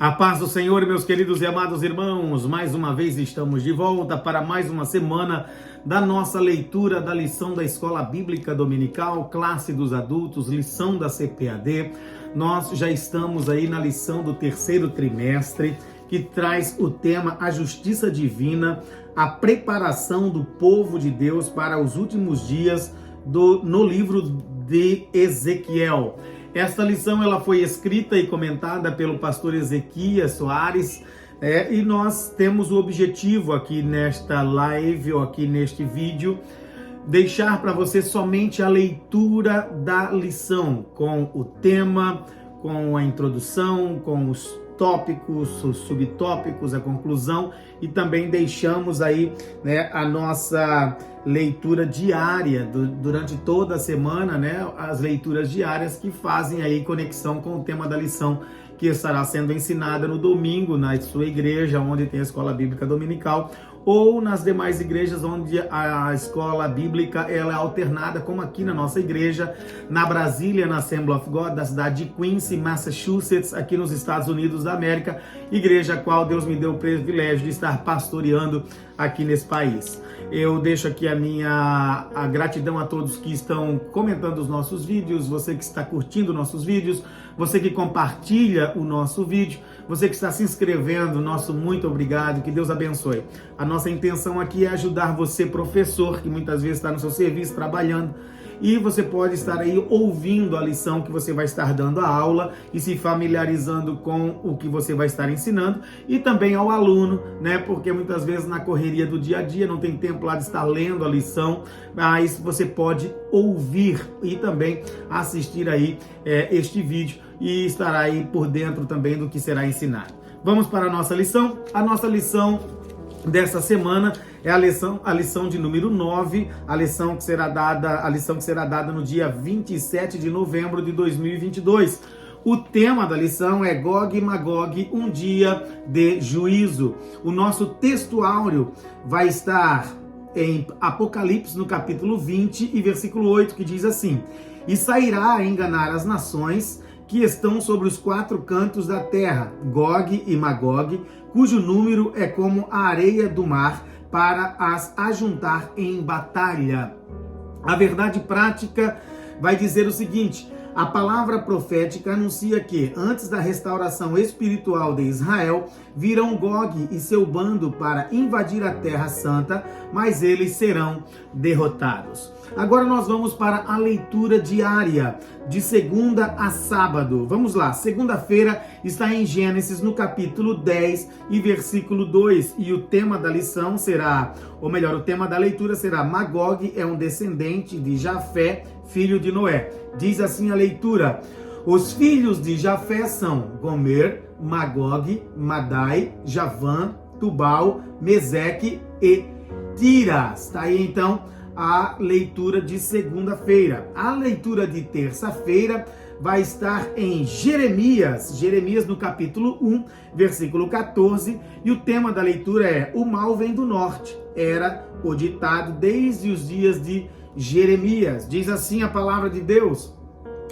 A paz do Senhor, meus queridos e amados irmãos, mais uma vez estamos de volta para mais uma semana da nossa leitura da lição da Escola Bíblica Dominical, classe dos adultos, lição da CPAD. Nós já estamos aí na lição do terceiro trimestre, que traz o tema A Justiça Divina, a preparação do povo de Deus para os últimos dias no livro de Ezequiel. Esta lição ela foi escrita e comentada pelo pastor Ezequias Soares, e nós temos o objetivo aqui nesta live ou aqui neste vídeo deixar para você somente a leitura da lição com o tema, com a introdução, com os tópicos, os subtópicos, a conclusão, e também deixamos aí a nossa leitura diária durante toda a semana, as leituras diárias que fazem aí conexão com o tema da lição que estará sendo ensinada no domingo na sua igreja, onde tem a escola bíblica dominical, ou nas demais igrejas onde a escola bíblica ela é alternada, como aqui na nossa igreja, na Brasília, na Assembly of God, da cidade de Quincy, Massachusetts, aqui nos Estados Unidos da América, igreja a qual Deus me deu o privilégio de estar pastoreando aqui nesse país. Eu deixo aqui a gratidão a todos que estão comentando os nossos vídeos, você que está curtindo nossos vídeos, você que compartilha o nosso vídeo, você que está se inscrevendo, nosso muito obrigado, que Deus abençoe. A nossa intenção aqui é ajudar você, professor, que muitas vezes está no seu serviço, trabalhando, e você pode estar aí ouvindo a lição que você vai estar dando a aula e se familiarizando com o que você vai estar ensinando, e também ao aluno, porque muitas vezes na correria do dia a dia não tem tempo lá de estar lendo a lição, mas você pode ouvir e também assistir aí este vídeo e estar aí por dentro também do que será ensinado. Vamos para a nossa lição. A nossa lição dessa semana é a lição de número 9, a lição que será dada no dia 27 de novembro de 2022. O tema da lição é Gog e Magog, um dia de juízo. O nosso texto áureo vai estar em Apocalipse, no capítulo 20 e versículo 8, que diz assim: E sairá a enganar as nações que estão sobre os quatro cantos da terra, Gog e Magog, cujo número é como a areia do mar, para as ajuntar em batalha. A verdade prática vai dizer o seguinte: a palavra profética anuncia que, antes da restauração espiritual de Israel, virão Gog e seu bando para invadir a Terra Santa, mas eles serão derrotados. Agora nós vamos para a leitura diária, de segunda a sábado. Vamos lá, segunda-feira está em Gênesis, no capítulo 10 e versículo 2. E o tema da lição será, ou melhor, o tema da leitura será: Magog é um descendente de Jafé, filho de Noé. Diz assim a leitura: os filhos de Jafé são Gomer, Magog, Madai, Javã, Tubal, Meseque e Tiras. Está aí então a leitura de segunda-feira. A leitura de terça-feira vai estar em Jeremias no capítulo 1, versículo 14, e o tema da leitura é: o mal vem do norte. Era o ditado desde os dias de Jeremias. Diz assim a palavra de Deus: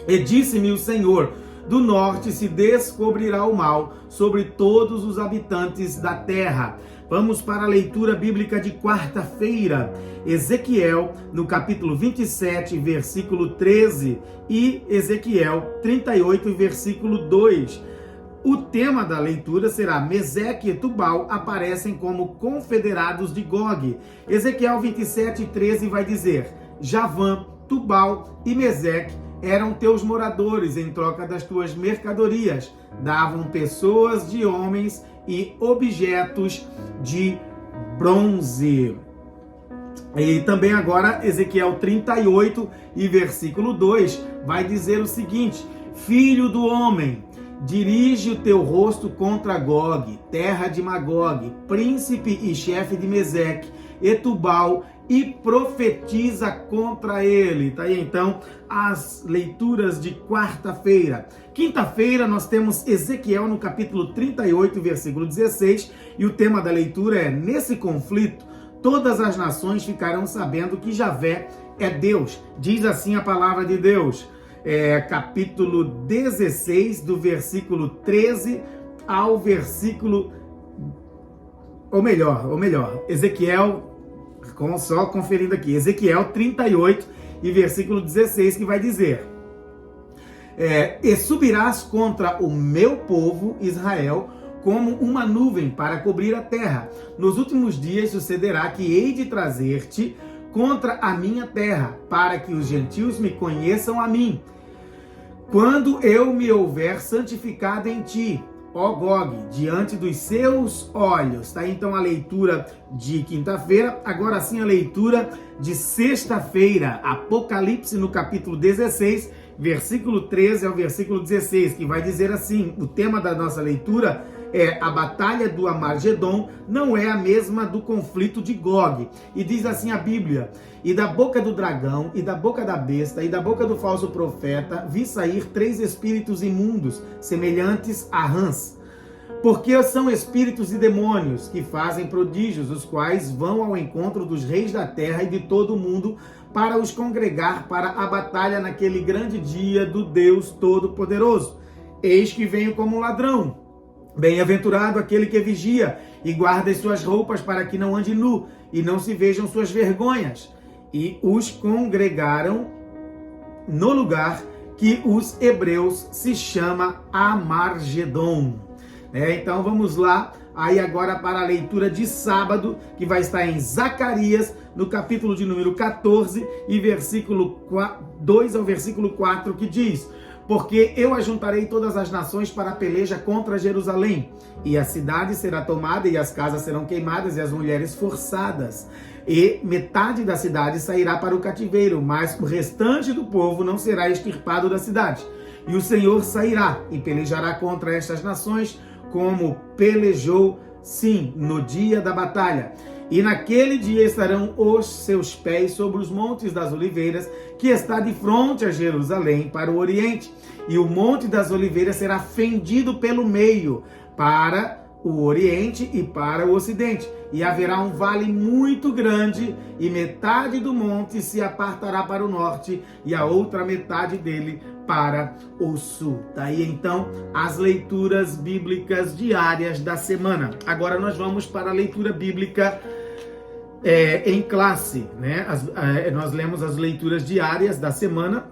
e disse-me o Senhor, do norte se descobrirá o mal sobre todos os habitantes da terra. Vamos para a leitura bíblica de quarta-feira. Ezequiel, no capítulo 27, versículo 13, e Ezequiel 38, versículo 2. O tema da leitura será: Meseque e Tubal aparecem como confederados de Gog. Ezequiel 27, 13 vai dizer: Javã, Tubal e Meseque eram teus moradores em troca das tuas mercadorias. Davam pessoas de homens e objetos de bronze. E também agora Ezequiel 38 e versículo 2 vai dizer o seguinte: filho do homem, dirige o teu rosto contra Gog, terra de Magog, príncipe e chefe de Meseque e Tubal, e profetiza contra ele. Tá aí então as leituras de quarta-feira. Quinta-feira nós temos Ezequiel no capítulo 38, versículo 16, e o tema da leitura é: nesse conflito todas as nações ficarão sabendo que Javé é Deus. Diz assim a palavra de Deus. Capítulo 16, do versículo 13 ao versículo, ou melhor, Ezequiel, só conferindo aqui, Ezequiel 38 e versículo 16, que vai dizer: e subirás contra o meu povo Israel como uma nuvem para cobrir a terra. Nos últimos dias sucederá que hei de trazer-te contra a minha terra, para que os gentios me conheçam a mim, quando eu me houver santificado em ti, ó Gog, diante dos seus olhos. Tá? Então a leitura de quinta-feira, agora sim a leitura de sexta-feira, Apocalipse no capítulo 16, versículo 13 ao versículo 16, que vai dizer assim: o tema da nossa leitura é a batalha do Armagedon, não é a mesma do conflito de Gog. E diz assim a Bíblia: e da boca do dragão, e da boca da besta, e da boca do falso profeta, vi sair 3 espíritos imundos, semelhantes a rãs. Porque são espíritos e demônios que fazem prodígios, os quais vão ao encontro dos reis da terra e de todo o mundo, para os congregar para a batalha naquele grande dia do Deus Todo-Poderoso. Eis que venho como um ladrão. Bem-aventurado aquele que vigia e guarda as suas roupas, para que não ande nu e não se vejam suas vergonhas. E os congregaram no lugar que os hebreus se chama Armagedon. Então vamos lá, aí agora para a leitura de sábado, que vai estar em Zacarias, no capítulo de número 14, e versículo 2 ao versículo 4, que diz: porque eu ajuntarei todas as nações para a peleja contra Jerusalém, e a cidade será tomada, e as casas serão queimadas, e as mulheres forçadas. E metade da cidade sairá para o cativeiro, mas o restante do povo não será extirpado da cidade. E o Senhor sairá e pelejará contra estas nações, como pelejou, sim, no dia da batalha. E naquele dia estarão os seus pés sobre os montes das oliveiras, que está de frente a Jerusalém, para o oriente. E o monte das oliveiras será fendido pelo meio, para o oriente e para o ocidente. E haverá um vale muito grande, e metade do monte se apartará para o norte, e a outra metade dele para o sul. Daí então as leituras bíblicas diárias da semana. Agora nós vamos para a leitura bíblica em classe, né? Nós lemos as leituras diárias da semana.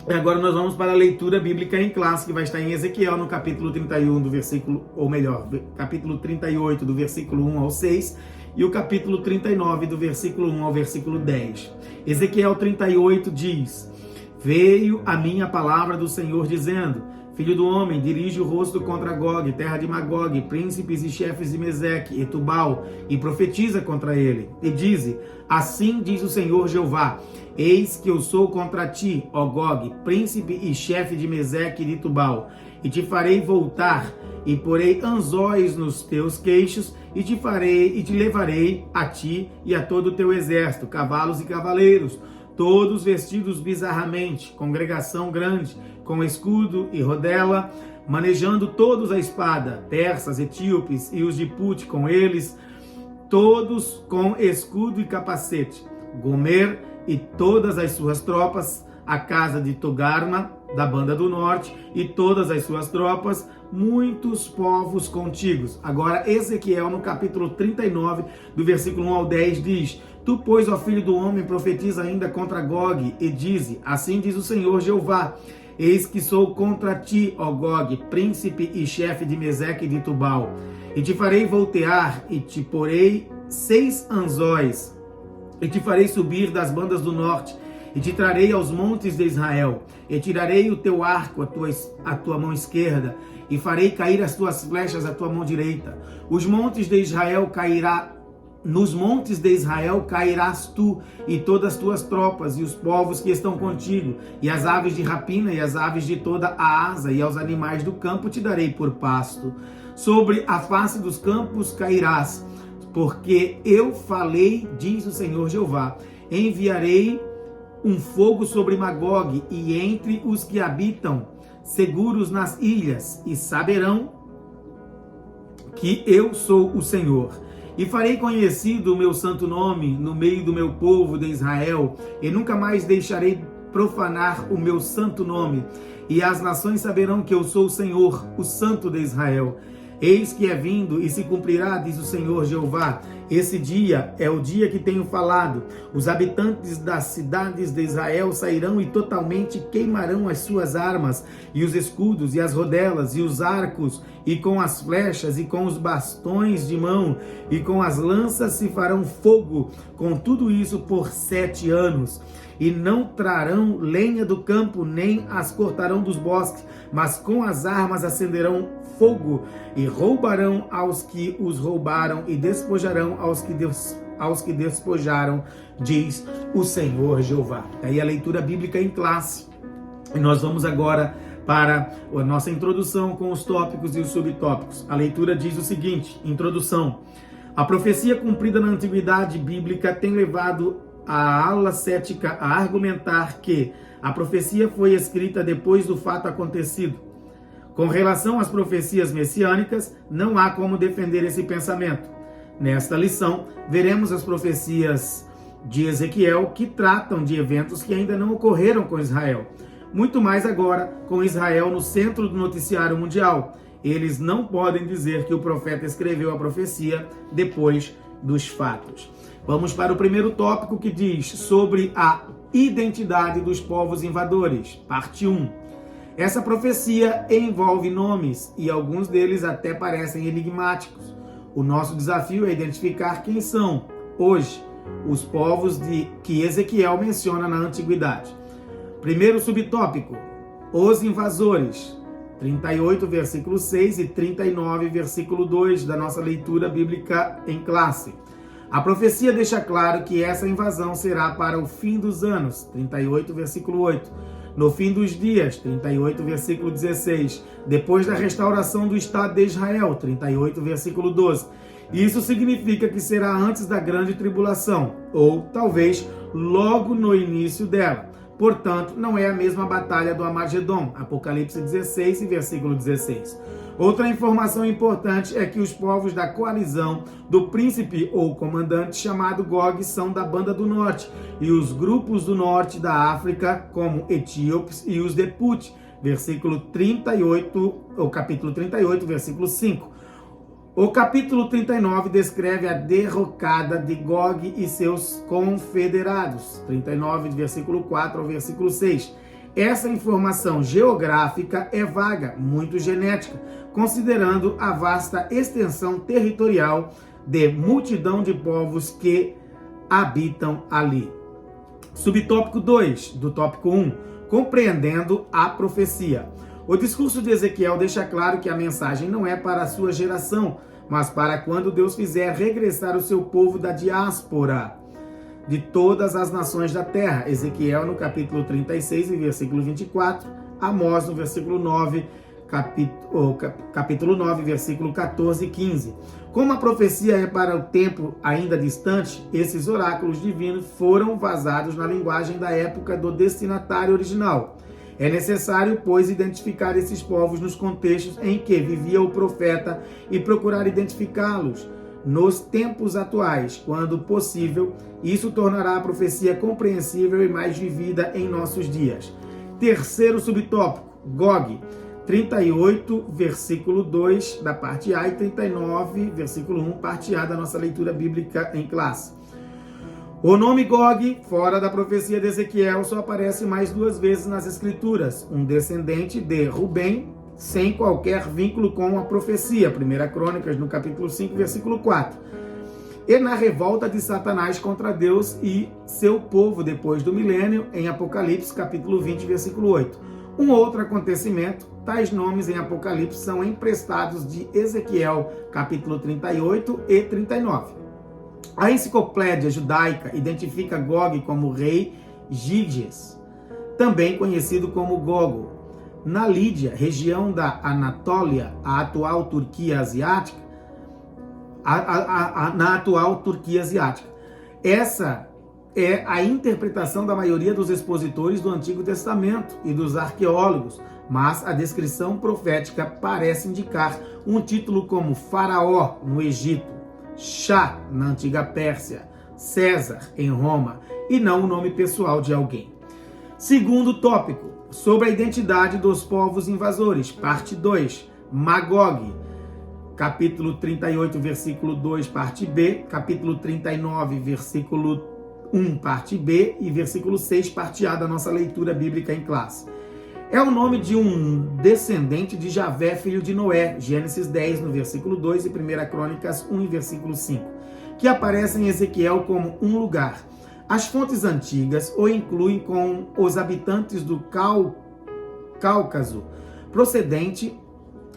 Agora nós vamos para a leitura bíblica em classe, que vai estar em Ezequiel, no capítulo 31 do versículo, ou melhor, capítulo 38 do versículo 1 ao 6, e o capítulo 39 do versículo 1 ao versículo 10. Ezequiel 38 diz: veio a minha palavra do Senhor dizendo: filho do homem, dirige o rosto contra Gog, terra de Magog, príncipes e chefes de Meseque e Tubal, e profetiza contra ele. E dize: assim diz o Senhor Jeová: eis que eu sou contra ti, ó Gog, príncipe e chefe de Meseque e de Tubal, e te farei voltar, e porei anzóis nos teus queixos, e te levarei a ti e a todo o teu exército, cavalos e cavaleiros, todos vestidos bizarramente, congregação grande, com escudo e rodela, manejando todos a espada, persas, etíopes e os de Put com eles, todos com escudo e capacete. Gomer e todas as suas tropas, a casa de Togarma, da banda do norte, e todas as suas tropas, muitos povos contigos. Agora Ezequiel, no capítulo 39, do versículo 1 ao 10, diz: tu, pois, ó filho do homem, profetiza ainda contra Gog, e dize: assim diz o Senhor Jeová: eis que sou contra ti, ó Gog, príncipe e chefe de Meseque e de Tubal, e te farei voltear, e te porei 6 anzóis, e te farei subir das bandas do norte, e te trarei aos montes de Israel, e tirarei o teu arco à tua mão esquerda, e farei cair as tuas flechas à tua mão direita. Os montes de Israel Nos montes de Israel cairás tu e todas as tuas tropas, e os povos que estão contigo, e as aves de rapina e as aves de toda a asa, e aos animais do campo te darei por pasto. Sobre a face dos campos cairás, porque eu falei, diz o Senhor Jeová: enviarei um fogo sobre Magog e entre os que habitam seguros nas ilhas, e saberão que eu sou o Senhor. E farei conhecido o meu santo nome no meio do meu povo de Israel, e nunca mais deixarei profanar o meu santo nome. E as nações saberão que eu sou o Senhor, o Santo de Israel. Eis que é vindo e se cumprirá, diz o Senhor Jeová. Esse dia é o dia que tenho falado. Os habitantes das cidades de Israel sairão e totalmente queimarão as suas armas, e os escudos, e as rodelas, e os arcos, e com as flechas, e com os bastões de mão, e com as lanças se farão fogo, com tudo isso por 7 anos. E não trarão lenha do campo, nem as cortarão dos bosques, mas com as armas acenderão fogo, e roubarão aos que os roubaram, e despojarão aos que despojaram, diz o Senhor Jeová. Aí a leitura bíblica em classe. E nós vamos agora para a nossa introdução com os tópicos e os subtópicos. A leitura diz o seguinte: introdução. A profecia cumprida na antiguidade bíblica tem levado a ala cética a argumentar que a profecia foi escrita depois do fato acontecido. Com relação às profecias messiânicas, não há como defender esse pensamento. Nesta lição, veremos as profecias de Ezequiel que tratam de eventos que ainda não ocorreram com Israel. Muito mais agora com Israel no centro do noticiário mundial. Eles não podem dizer que o profeta escreveu a profecia depois dos fatos. Vamos para o primeiro tópico, que diz sobre a identidade dos povos invasores, parte 1. Essa profecia envolve nomes e alguns deles até parecem enigmáticos. O nosso desafio é identificar quem são, hoje, os povos que Ezequiel menciona na antiguidade. Primeiro subtópico, os invasores, 38, versículo 6 e 39, versículo 2 da nossa leitura bíblica em classe. A profecia deixa claro que essa invasão será para o fim dos anos, 38, versículo 8. No fim dos dias, 38, versículo 16. Depois da restauração do Estado de Israel, 38, versículo 12. Isso significa que será antes da grande tribulação, ou talvez logo no início dela. Portanto, não é a mesma batalha do Armagedon, Apocalipse 16 e versículo 16. Outra informação importante é que os povos da coalizão do príncipe ou comandante chamado Gog são da banda do norte, e os grupos do norte da África, como etíopes e os de Put, versículo 38, ou capítulo 38, versículo 5. O capítulo 39 descreve a derrocada de Gog e seus confederados, 39, versículo 4 ao versículo 6. Essa informação geográfica é vaga, muito genética, considerando a vasta extensão territorial de multidão de povos que habitam ali. Subtópico 2, do tópico 1, compreendendo a profecia. O discurso de Ezequiel deixa claro que a mensagem não é para a sua geração, mas para quando Deus fizer regressar o seu povo da diáspora de todas as nações da terra. Ezequiel no capítulo 36 e versículo 24, Amós no versículo 9, capítulo 9, versículo 14 e 15. Como a profecia é para o tempo ainda distante, esses oráculos divinos foram vazados na linguagem da época do destinatário original. É necessário, pois, identificar esses povos nos contextos em que vivia o profeta e procurar identificá-los nos tempos atuais. Quando possível, isso tornará a profecia compreensível e mais vivida em nossos dias. Terceiro subtópico, Gog, 38, versículo 2 da parte A e 39, versículo 1, parte A da nossa leitura bíblica em classe. O nome Gog, fora da profecia de Ezequiel, só aparece mais 2 vezes nas Escrituras. Um descendente de Rubem, sem qualquer vínculo com a profecia. 1 Crônicas, no capítulo 5, versículo 4. E na revolta de Satanás contra Deus e seu povo depois do milênio, em Apocalipse, capítulo 20, versículo 8. Um outro acontecimento, tais nomes em Apocalipse são emprestados de Ezequiel, capítulo 38 e 39. A enciclopédia judaica identifica Gog como rei Giges, também conhecido como Gogo. Na Lídia, região da Anatólia, a atual Turquia asiática, na atual Turquia asiática. Essa é a interpretação da maioria dos expositores do Antigo Testamento e dos arqueólogos, mas a descrição profética parece indicar um título como Faraó no Egito, Shah na antiga Pérsia, César em Roma, e não o nome pessoal de alguém. Segundo tópico, sobre a identidade dos povos invasores, parte 2, Magog. capítulo 38, versículo 2, parte B, capítulo 39, versículo 1, parte B e versículo 6, parte A da nossa leitura bíblica em classe. É o nome de um descendente de Javé, filho de Noé, Gênesis 10, no versículo 2 e 1 Crônicas 1, versículo 5, que aparece em Ezequiel como um lugar. As fontes antigas o incluem com os habitantes do Cáucaso, procedente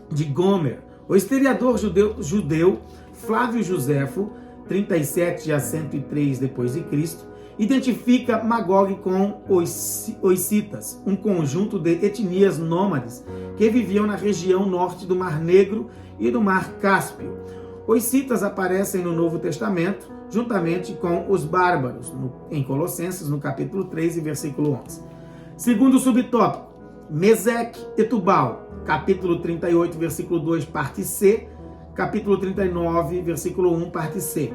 de Gomer. O historiador judeu Flávio Joséfo, 37 a 103 d.C., identifica Magog com os citas, um conjunto de etnias nômades que viviam na região norte do Mar Negro e do Mar Cáspio. Os citas aparecem no Novo Testamento, juntamente com os bárbaros, em Colossenses, no capítulo 3 e versículo 11. Segundo subtópico, Meseque e Tubal, capítulo 38, versículo 2, parte C, capítulo 39, versículo 1, parte C.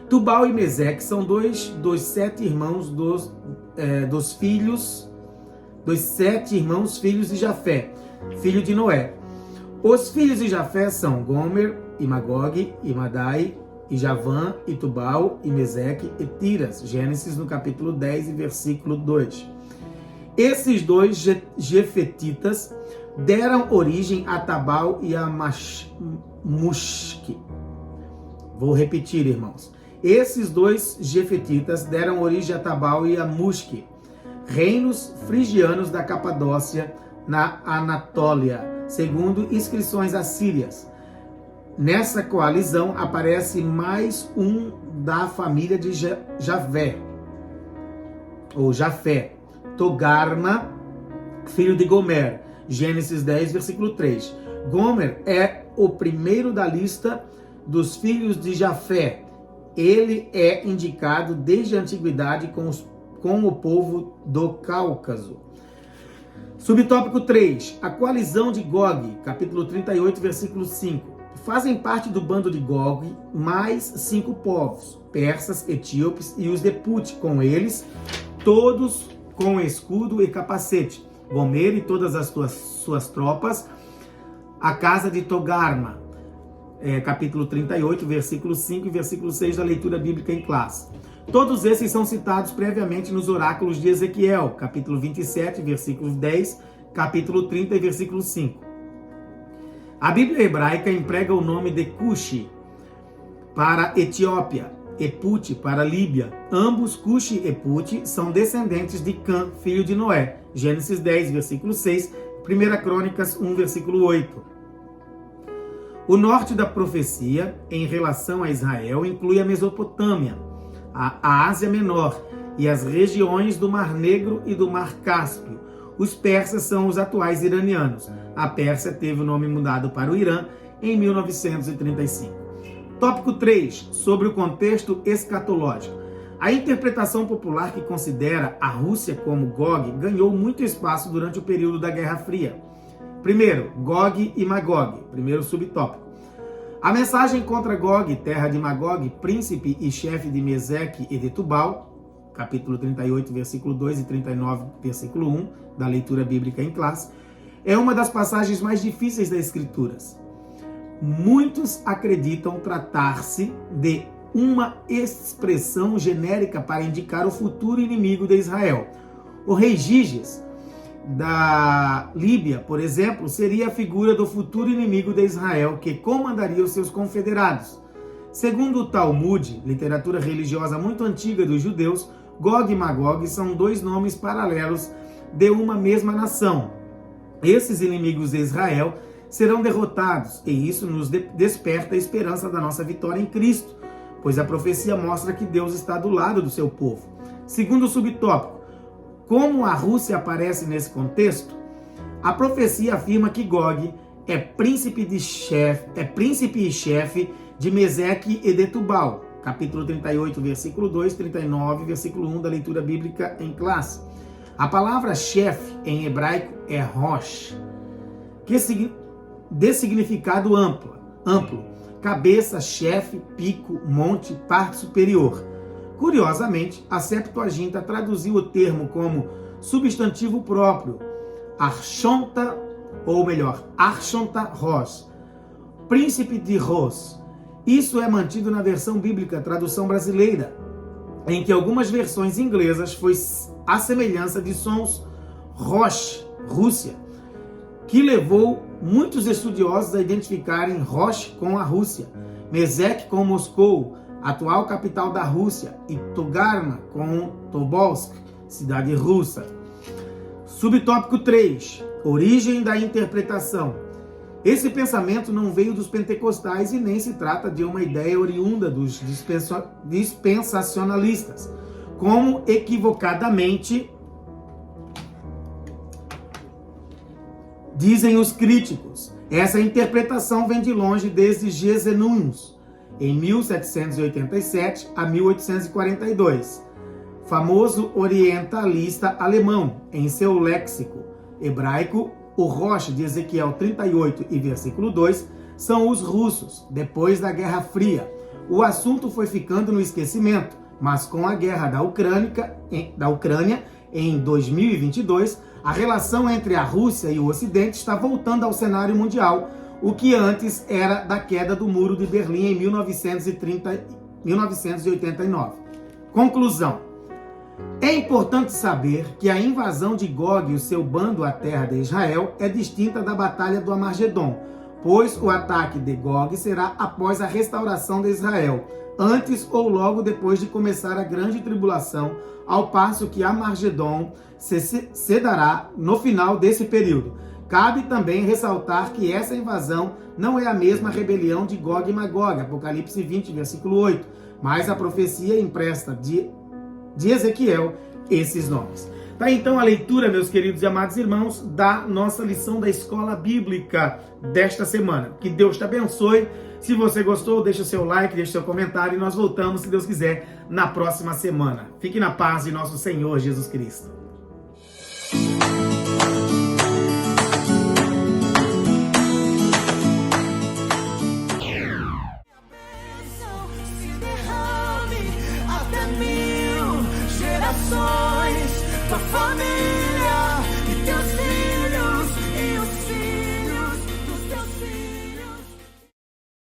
Tubal e Meseque são dois dos 7 irmãos filhos de Jafé, filho de Noé. Os filhos de Jafé são Gomer e Magog e Madai e Javã e Tubal e Meseque e Tiras, Gênesis no capítulo 10 e versículo 2. Esses dois jefetitas deram origem a Tabal e a Musque. Vou repetir, irmãos. Esses dois jefetitas deram origem a Tabal e a Musque, reinos frigianos da Capadócia, na Anatólia, segundo inscrições assírias. Nessa coalizão aparece mais um da família de Jafé, Togarma, filho de Gomer, Gênesis 10, versículo 3. Gomer é o primeiro da lista dos filhos de Jafé. Ele é indicado desde a antiguidade com o povo do Cáucaso. Subtópico 3. A coalizão de Gog, capítulo 38, versículo 5. Fazem parte do bando de Gog mais 5 povos, persas, etíopes e os de Put, com eles, todos com escudo e capacete. Gomer e todas as suas tropas, a casa de Togarma, capítulo 38, versículo 5 e versículo 6 da leitura bíblica em classe. Todos esses são citados previamente nos oráculos de Ezequiel, capítulo 27, versículo 10, capítulo 30 e versículo 5. A Bíblia hebraica emprega o nome de Cushi para Etiópia, e Put para Líbia. Ambos, Cushi e Put, são descendentes de Cã, filho de Noé. Gênesis 10, versículo 6, 1 Crônicas 1, versículo 8. O norte da profecia, em relação a Israel, inclui a Mesopotâmia, a Ásia Menor e as regiões do Mar Negro e do Mar Cáspio. Os persas são os atuais iranianos. A Pérsia teve o nome mudado para o Irã em 1935. Tópico 3. Sobre o contexto escatológico. A interpretação popular que considera a Rússia como Gog ganhou muito espaço durante o período da Guerra Fria. Primeiro, Gog e Magog. Primeiro subtópico. A mensagem contra Gog, terra de Magog, príncipe e chefe de Meseque e de Tubal, capítulo 38, versículo 2 e 39, versículo 1, da leitura bíblica em classe, é uma das passagens mais difíceis das Escrituras. Muitos acreditam tratar-se de uma expressão genérica para indicar o futuro inimigo de Israel. O rei Giges, da Líbia, por exemplo, seria a figura do futuro inimigo de Israel, que comandaria os seus confederados. Segundo o Talmud, literatura religiosa muito antiga dos judeus, Gog e Magog são dois nomes paralelos de uma mesma nação. Esses inimigos de Israel serão derrotados, e isso nos desperta a esperança da nossa vitória em Cristo, pois a profecia mostra que Deus está do lado do seu povo. Segundo o subtópico, como a Rússia aparece nesse contexto? A profecia afirma que Gog é príncipe e chefe de Meseque e de Tubal, capítulo 38, versículo 2, 39, versículo 1 da leitura bíblica em classe. A palavra chefe em hebraico é Rosh, de significado amplo, cabeça, chefe, pico, monte, parte superior. Curiosamente, a Septuaginta traduziu o termo como substantivo próprio, Archonta, ou melhor, Archonta Rosh, príncipe de Ros. Isso é mantido na versão bíblica, tradução brasileira, em que algumas versões inglesas foi a semelhança de sons Rosh, Rússia, que levou muitos estudiosos a identificarem Rosh com a Rússia, Mesek com Moscou, atual capital da Rússia, e Togarma com Tobolsk, cidade russa. Subtópico 3. Origem da interpretação. Esse pensamento não veio dos pentecostais e nem se trata de uma ideia oriunda dos dispensacionalistas, como equivocadamente dizem os críticos. Essa interpretação vem de longe desde Gesenius, em 1787 a 1842. Famoso orientalista alemão, em seu léxico hebraico, o Rosh de Ezequiel 38 e versículo 2 são os russos, depois da Guerra Fria. O assunto foi ficando no esquecimento, mas com a guerra da Ucrânia em 2022, a relação entre a Rússia e o Ocidente está voltando ao cenário mundial, o que antes era da queda do Muro de Berlim em 1989. Conclusão. É importante saber que a invasão de Gog e o seu bando à terra de Israel é distinta da Batalha do Armagedon, pois o ataque de Gog será após a restauração de Israel, antes ou logo depois de começar a grande tribulação, ao passo que Armagedon se dará no final desse período. Cabe também ressaltar que essa invasão não é a mesma rebelião de Gog e Magog, Apocalipse 20, versículo 8, mas a profecia empresta de Ezequiel esses nomes. Tá, então a leitura, meus queridos e amados irmãos, da nossa lição da escola bíblica desta semana. Que Deus te abençoe. Se você gostou, deixa o seu like, deixa o seu comentário e nós voltamos, se Deus quiser, na próxima semana. Fique na paz de nosso Senhor Jesus Cristo. Tua família